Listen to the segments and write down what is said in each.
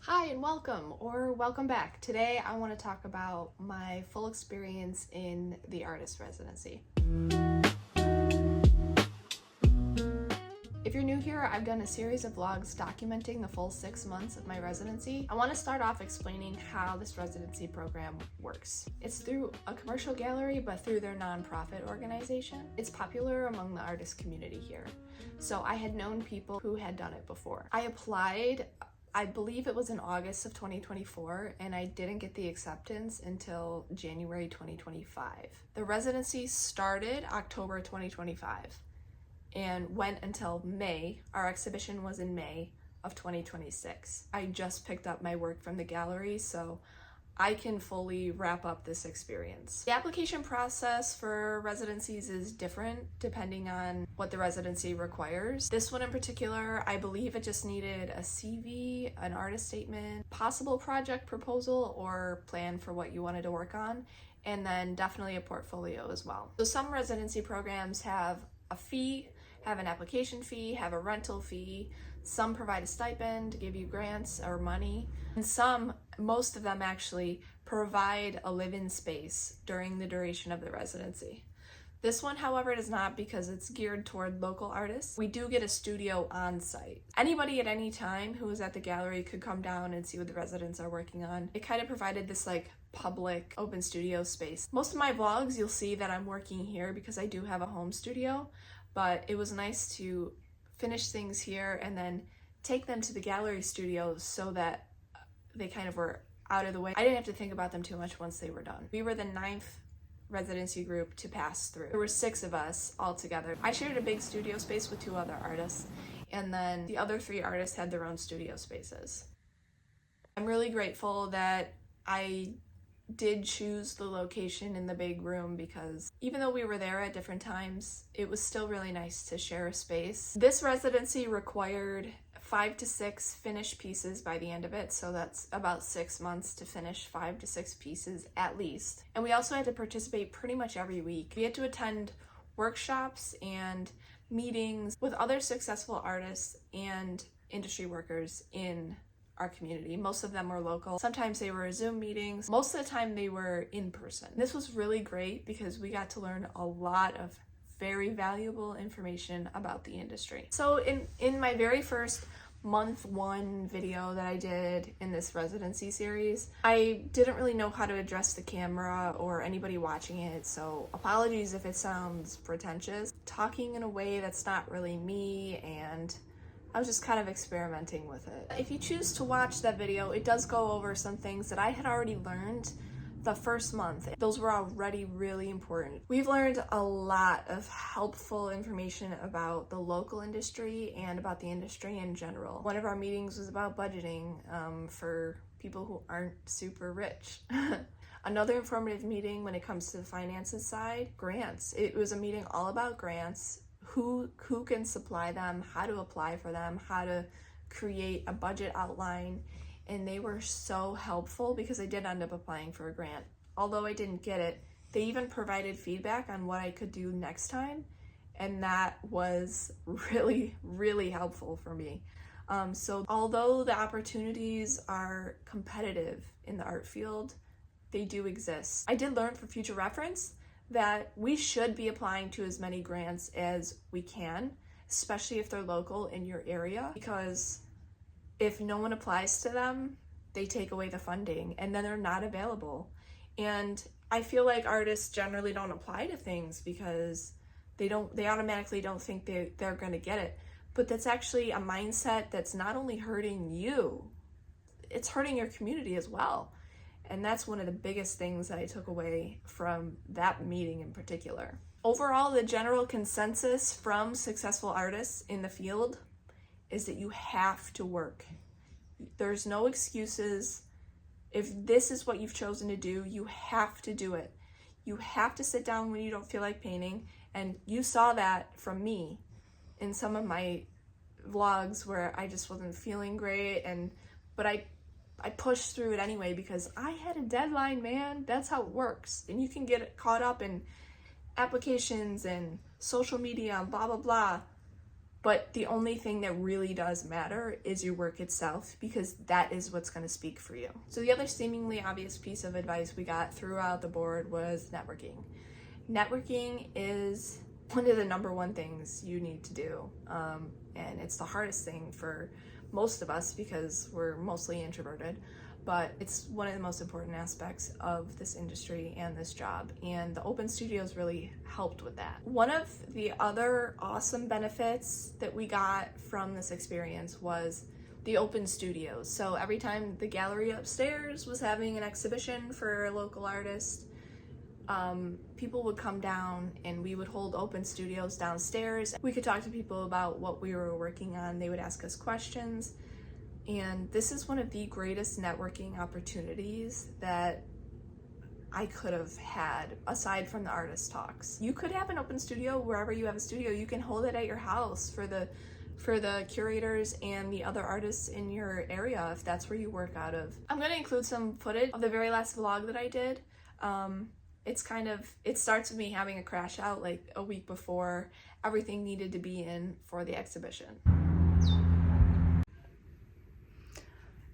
Hi and welcome, or welcome back. Today I want to talk about my full experience in the artist residency. If you're new here, I've done a series of vlogs documenting the full 6 months of my residency. I want to start off explaining how this residency program works. It's through a commercial gallery, but through their nonprofit organization. It's popular among the artist community here. So I had known people who had done it before. I applied, I believe it was in August of 2024, and I didn't get the acceptance until January 2025. The residency started October 2025 and went until May. Our exhibition was in May of 2026. I just picked up my work from the gallery, so I can fully wrap up this experience. The application process for residencies is different depending on what the residency requires. This one in particular, I believe it just needed a CV, an artist statement, possible project proposal or plan for what you wanted to work on, and then definitely a portfolio as well. So some residency programs have a fee, have an application fee, have a rental fee. Some provide a stipend to give you grants or money. And most of them actually provide a live-in space during the duration of the residency. This one, however, does not, because it's geared toward local artists. We do get a studio on site. Anybody at any time who is at the gallery could come down and see what the residents are working on. It kind of provided this public open studio space. Most of my vlogs, you'll see that I'm working here because I do have a home studio, but it was nice to finish things here and then take them to the gallery studios so that they kind of were out of the way. I didn't have to think about them too much once they were done. We were the 9th residency group to pass through. There were 6 of us all together. I shared a big studio space with 2 other artists, and then the other 3 artists had their own studio spaces. I'm really grateful that I did choose the location in the big room, because even though we were there at different times, it was still really nice to share a space. This residency required 5 to 6 finished pieces by the end of it, so that's about 6 months to finish 5 to 6 pieces at least. And we also had to participate pretty much every week. We had to attend workshops and meetings with other successful artists and industry workers in our community. Most of them were local. Sometimes they were Zoom meetings. Most of the time they were in person. This was really great because we got to learn a lot of very valuable information about the industry. So in my very first month 1 video that I did in this residency series, I didn't really know how to address the camera or anybody watching it, so apologies if it sounds pretentious. Talking in a way that's not really me, and I was just kind of experimenting with it. If you choose to watch that video, it does go over some things that I had already learned the first month. Those were already really important. We've learned a lot of helpful information about the local industry and about the industry in general. One of our meetings was about budgeting for people who aren't super rich. Another informative meeting when it comes to the finances side, grants. It was a meeting all about grants. Who can supply them, how to apply for them, how to create a budget outline, and they were so helpful because I did end up applying for a grant. Although I didn't get it, they even provided feedback on what I could do next time, and that was really, really helpful for me. So although the opportunities are competitive in the art field, they do exist. I did learn for future reference that we should be applying to as many grants as we can, especially if they're local in your area, because if no one applies to them, they take away the funding and then they're not available. And I feel like artists generally don't apply to things because they automatically don't think they're gonna get it. But that's actually a mindset that's not only hurting you, it's hurting your community as well. And that's one of the biggest things that I took away from that meeting in particular. Overall, the general consensus from successful artists in the field is that you have to work. There's no excuses. If this is what you've chosen to do, you have to do it. You have to sit down when you don't feel like painting. And you saw that from me in some of my vlogs where I just wasn't feeling great, but I pushed through it anyway because I had a deadline, man. That's how it works. And you can get caught up in applications and social media and blah, blah, blah. But the only thing that really does matter is your work itself, because that is what's going to speak for you. So the other seemingly obvious piece of advice we got throughout the board was networking. Networking is one of the number one things you need to do. And it's the hardest thing for most of us because we're mostly introverted. But it's one of the most important aspects of this industry and this job, and the open studios really helped with that. One of the other awesome benefits that we got from this experience was the open studios. So every time the gallery upstairs was having an exhibition for a local artist, people would come down and we would hold open studios downstairs. We could talk to people about what we were working on. They would ask us questions. And this is one of the greatest networking opportunities that I could have had aside from the artist talks. You could have an open studio wherever you have a studio. You can hold it at your house for the curators and the other artists in your area if that's where you work out of. I'm gonna include some footage of the very last vlog that I did. It starts with me having a crash out like a week before everything needed to be in for the exhibition.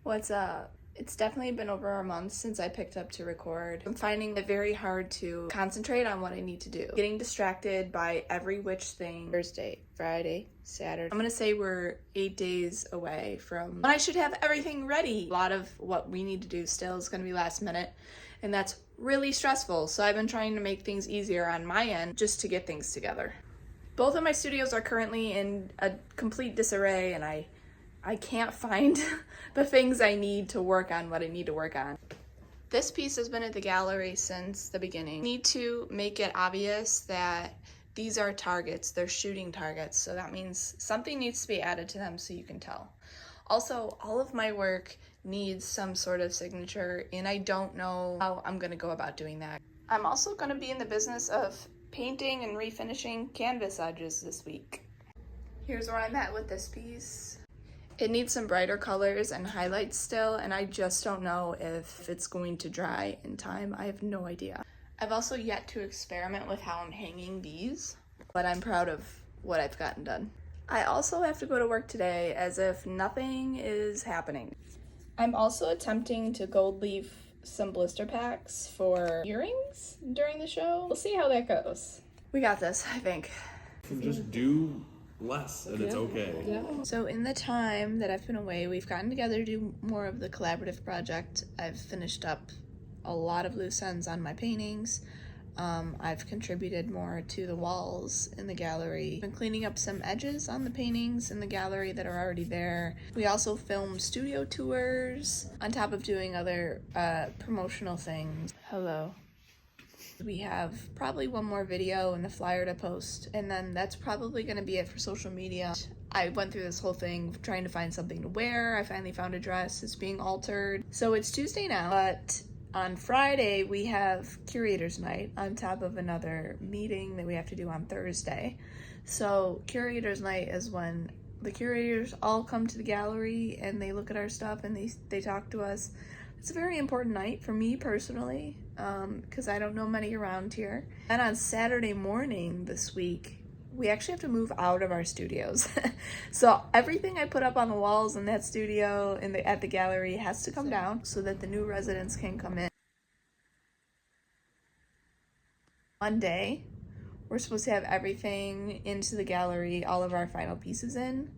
What's up? It's definitely been over a month since I picked up to record. I'm finding it very hard to concentrate on what I need to do. Getting distracted by every which thing. Thursday, Friday, Saturday. I'm gonna say we're 8 days away from when I should have everything ready. A lot of what we need to do still is gonna be last minute, and that's really stressful. So I've been trying to make things easier on my end just to get things together. Both of my studios are currently in a complete disarray, and I can't find the things I need to work on what I need to work on. This piece has been at the gallery since the beginning. I need to make it obvious that these are targets, they're shooting targets, so that means something needs to be added to them so you can tell. Also, all of my work needs some sort of signature, and I don't know how I'm gonna go about doing that. I'm also gonna be in the business of painting and refinishing canvas edges this week. Here's where I'm at with this piece. It needs some brighter colors and highlights still, and I just don't know if it's going to dry in time. I have no idea. I've also yet to experiment with how I'm hanging these, but I'm proud of what I've gotten done. I also have to go to work today as if nothing is happening. I'm also attempting to gold leaf some blister packs for earrings during the show. We'll see how that goes. We got this, I think. Just do less and it's okay. Yeah. So in the time that I've been away, we've gotten together to do more of the collaborative project. I've finished up a lot of loose ends on my paintings. I've contributed more to the walls in the gallery. I've been cleaning up some edges on the paintings in the gallery that are already there. We also filmed studio tours on top of doing other promotional things. Hello. We have probably one more video and a flyer to post, and then that's probably going to be it for social media. I went through this whole thing trying to find something to wear. I finally found a dress. It's being altered. So it's Tuesday now, but on Friday we have Curators Night on top of another meeting that we have to do on Thursday. So Curators Night is when the curators all come to the gallery and they look at our stuff and they talk to us. It's a very important night for me personally, because I don't know many around here. And on Saturday morning this week, we actually have to move out of our studios. So everything I put up on the walls in that studio at the gallery has to come down so that the new residents can come in. Monday, we're supposed to have everything into the gallery, all of our final pieces in,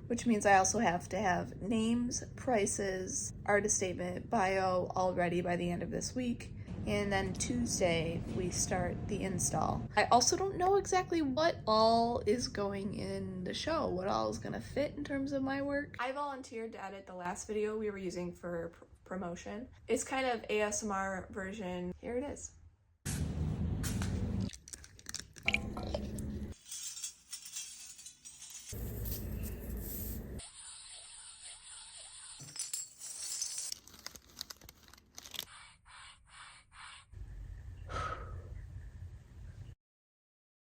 which means I also have to have names, prices, artist statement, bio all ready by the end of this week. And then Tuesday, we start the install. I also don't know exactly what all is going in the show, what all is gonna fit in terms of my work. I volunteered to edit the last video we were using for promotion. It's kind of ASMR version. Here it is.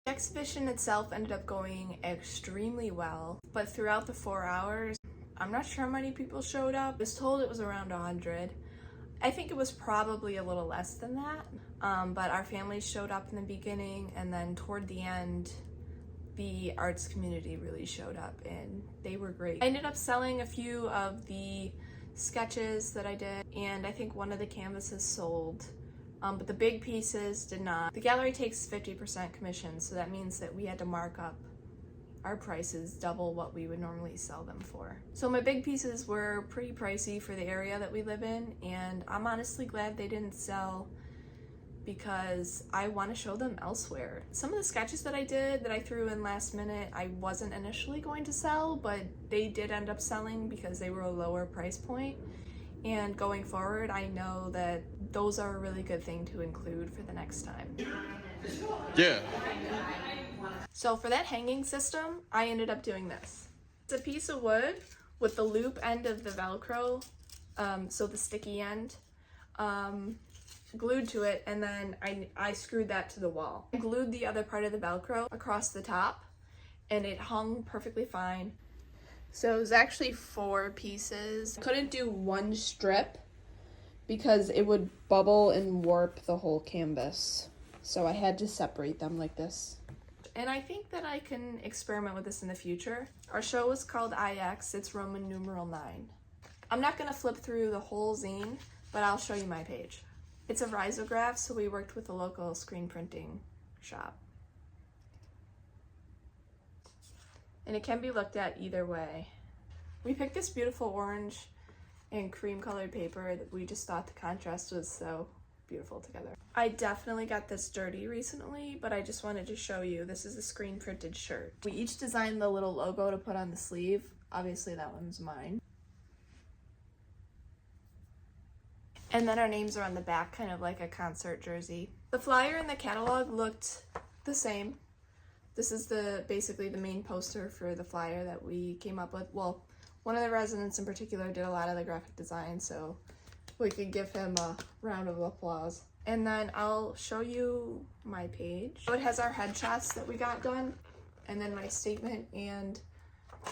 The exhibition itself ended up going extremely well, but throughout the 4 hours, I'm not sure how many people showed up. I was told it was around 100. I think it was probably a little less than that, but our families showed up in the beginning, and then toward the end, the arts community really showed up and they were great. I ended up selling a few of the sketches that I did, and I think one of the canvases sold, but the big pieces did not. The gallery takes 50% commission, so that means that we had to mark up our prices double what we would normally sell them for. So my big pieces were pretty pricey for the area that we live in, and I'm honestly glad they didn't sell because I want to show them elsewhere. Some of the sketches that I did that I threw in last minute, I wasn't initially going to sell, but they did end up selling because they were a lower price point. And going forward, I know that those are a really good thing to include for the next time. Yeah. So for that hanging system, I ended up doing this. It's a piece of wood with the loop end of the Velcro, so the sticky end, glued to it, and then I screwed that to the wall. I glued the other part of the Velcro across the top, and it hung perfectly fine. So it was actually 4 pieces. Couldn't do one strip because it would bubble and warp the whole canvas. So I had to separate them like this. And I think that I can experiment with this in the future. Our show was called IX, it's Roman numeral 9. I'm not gonna flip through the whole zine, but I'll show you my page. It's a risograph, so we worked with a local screen printing shop. And it can be looked at either way. We picked this beautiful orange and cream colored paper that we just thought the contrast was so beautiful together. I definitely got this dirty recently, but I just wanted to show you. This is a screen printed shirt. We each designed the little logo to put on the sleeve. Obviously that one's mine. And then our names are on the back, kind of like a concert jersey. The flyer and the catalog looked the same. This is basically the main poster for the flyer that we came up with. Well, one of the residents in particular did a lot of the graphic design, so we could give him a round of applause. And then I'll show you my page. So it has our headshots that we got done, and then my statement, and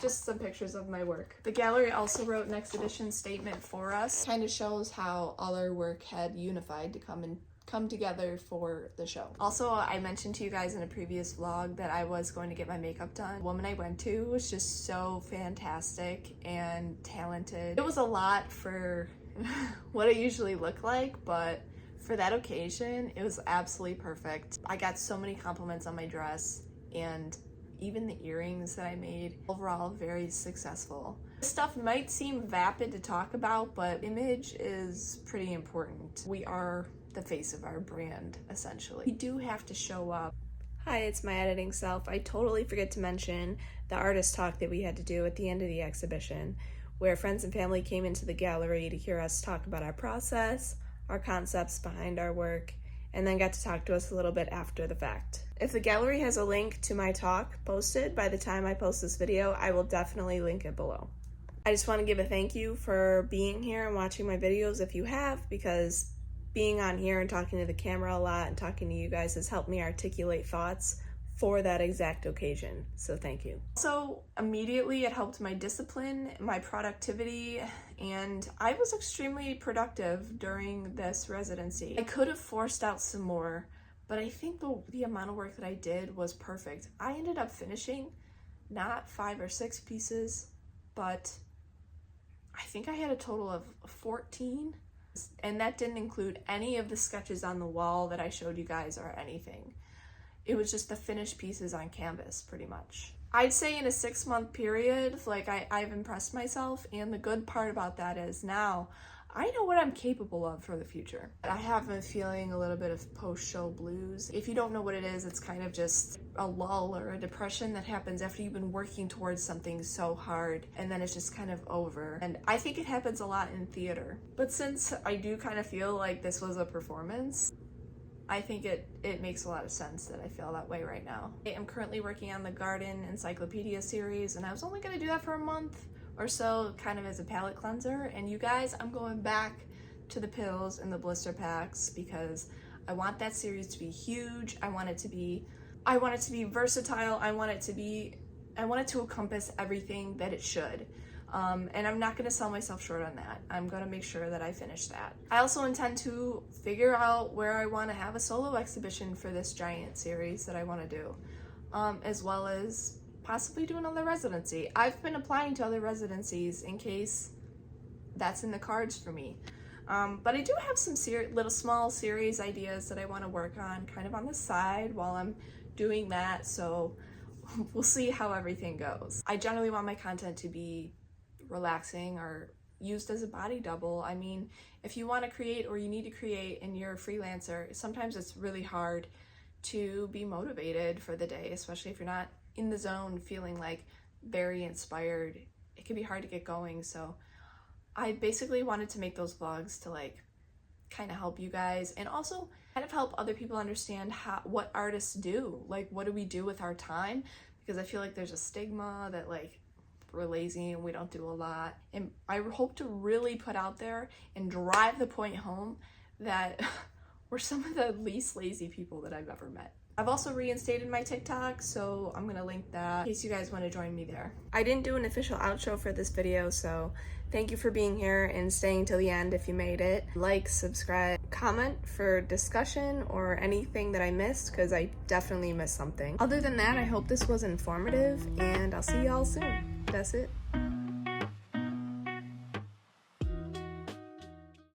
just some pictures of my work. The gallery also wrote an exhibition statement for us. Kind of shows how all our work had unified to come together for the show. Also, I mentioned to you guys in a previous vlog that I was going to get my makeup done. The woman I went to was just so fantastic and talented. It was a lot for what I usually look like, but for that occasion, it was absolutely perfect. I got so many compliments on my dress and even the earrings that I made. Overall, very successful. This stuff might seem vapid to talk about, but image is pretty important. We are the face of our brand, essentially. We do have to show up. Hi, it's my editing self. I totally forget to mention the artist talk that we had to do at the end of the exhibition, where friends and family came into the gallery to hear us talk about our process, our concepts behind our work, and then got to talk to us a little bit after the fact. If the gallery has a link to my talk posted by the time I post this video, I will definitely link it below. I just want to give a thank you for being here and watching my videos if you have, because being on here and talking to the camera a lot and talking to you guys has helped me articulate thoughts for that exact occasion, so thank you. So immediately it helped my discipline, my productivity, and I was extremely productive during this residency. I could have forced out some more, but I think the amount of work that I did was perfect. I ended up finishing not 5 or 6 pieces, but I think I had a total of 14, and that didn't include any of the sketches on the wall that I showed you guys or anything. It was just the finished pieces on canvas, pretty much. I'd say in a 6-month period, like I've impressed myself, and the good part about that is now I know what I'm capable of for the future. I have been feeling a little bit of post-show blues. If you don't know what it is, it's kind of just a lull or a depression that happens after you've been working towards something so hard, and then it's just kind of over. And I think it happens a lot in theater. But since I do kind of feel like this was a performance, I think it makes a lot of sense that I feel that way right now. I'm currently working on the Garden Encyclopedia series, and I was only going to do that for a month or so, kind of as a palate cleanser. And you guys, I'm going back to the pills and the blister packs because I want that series to be huge. I want it to be versatile. I want it to encompass everything that it should. And I'm not going to sell myself short on that. I'm going to make sure that I finish that. I also intend to figure out where I want to have a solo exhibition for this giant series that I want to do. as well as possibly do another residency. I've been applying to other residencies in case that's in the cards for me. But I do have some little small series ideas that I want to work on kind of on the side while I'm doing that, so we'll see how everything goes. I generally want my content to be relaxing or used as a body double. I mean, if you want to create or you need to create and you're a freelancer, sometimes it's really hard to be motivated for the day, especially if you're not in the zone feeling like very inspired. It can be hard to get going, so I basically wanted to make those vlogs to like kind of help you guys and also kind of help other people understand what artists do. Like, what do we do with our time? Because I feel like there's a stigma that like we're lazy and we don't do a lot. And I hope to really put out there and drive the point home that we're some of the least lazy people that I've ever met. I've also reinstated my TikTok, so I'm gonna link that in case you guys want to join me there. I didn't do an official outro for this video, so thank you for being here and staying till the end if you made it. Like, subscribe, comment for discussion or anything that I missed, because I definitely missed something. Other than that, I hope this was informative, and I'll see y'all soon. That's it.